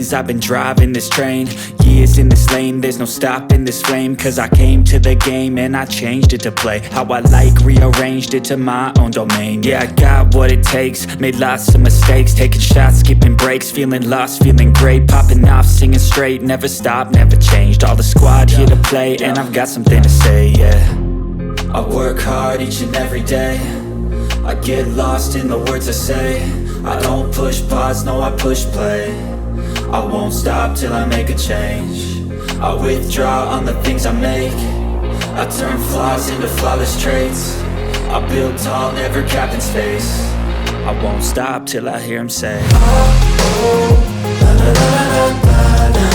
veins, I've been driving this train. Years in this lane, there's no stopping this flame. Cause I came to the game and I changed it to play how I like, rearranged it to my own domain. Yeah, I got what it takes, made lots of mistakes, taking shots, skipping breaks, feeling lost, feeling great, popping off, singing straight, never stopped, never changed. All the squad here to play, and I've got something to say, yeah. I work hard each and every day, I get lost in the words I say. I don't push pause, no I push play. I won't stop till I make a change. I withdraw on the things I make. I turn flaws into flawless traits. I build tall, never capped in space. I won't stop till I hear him say, oh, oh, la la la la la la.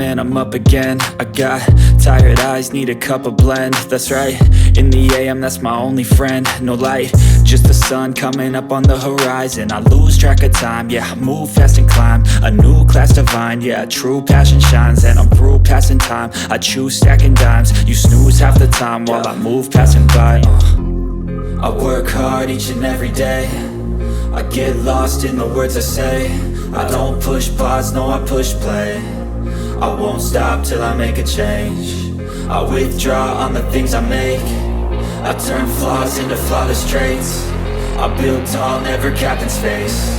And I'm up again. I got tired eyes, need a cup of blend. That's right, in the AM, that's my only friend. No light, just the sun coming up on the horizon. I lose track of time, yeah, I move fast and climb a new class divine, yeah, true passion shines. And I'm through passing time, I choose stacking dimes. You snooze half the time while I move passing by. I work hard each and every day, I get lost in the words I say. I don't push pause, no I push play. I won't stop till I make a change. I withdraw on the things I make. I turn flaws into flawless traits. I build tall, never capped in space.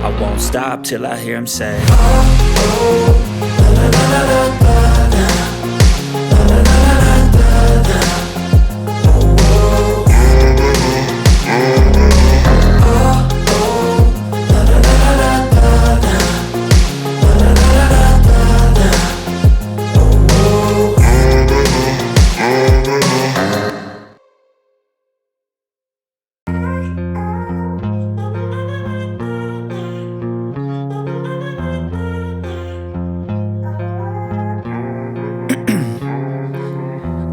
I won't stop till I hear him say, oh, oh, la la la la la la. La la la la la la. Oh, oh. Oh, oh, la la la la la la. La la la la la.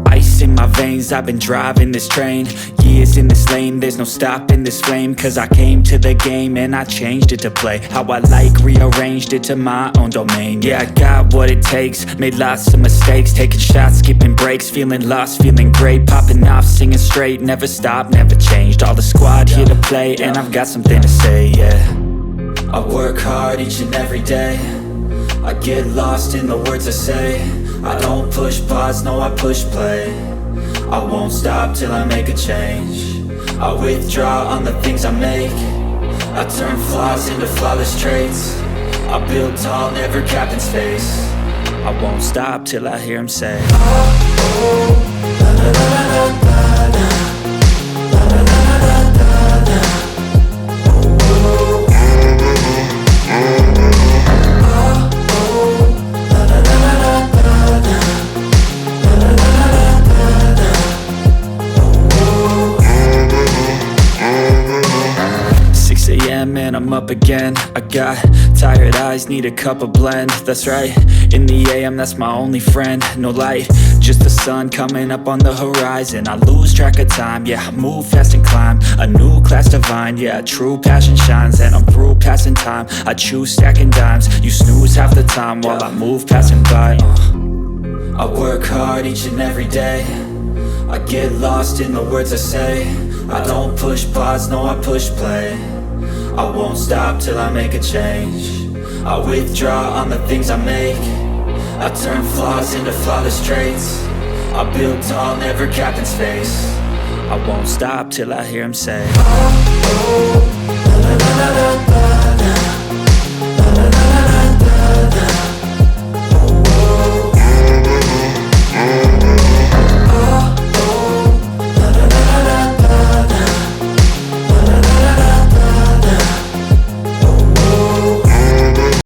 'Ice in my veins, I've been driving this train. Years in this lane, there's no stopping this flame. Cause I came to the game and I changed it to play how I like, rearranged it to my own domain. Yeah, I got what it takes, made lots of mistakes, taking shots, skipping breaks, feeling lost, feeling great, popping off, singing straight, never stopped, never changed. All the squad here to play, and I've got something to say, yeah. I work hard each and every day, I get lost in the words I say. I don't push pause, no I push play. I won't stop till I make a change. I withdraw on the things I make. I turn flaws into flawless traits. I build tall, never capped in space. I won't stop till I hear him say, oh, oh, la la la la la la. La la la la la la. Oh, oh. And I'm up again. I got tired eyes, need a cup of blend. That's right, in the AM, that's my only friend. No light, just the sun coming up on the horizon. I lose track of time, yeah, I move fast and climb a new class divine, yeah, true passion shines. And I'm through passing time, I choose stacking dimes. You snooze half the time while I move passing by. I work hard each and every day, I get lost in the words I say. I don't push pause, no I push play. I won't stop till I make a change. I withdraw on the things I make. I turn flaws into flawless traits. I build tall, never capped in space. I won't stop till I hear him say, oh, oh, la la la la la.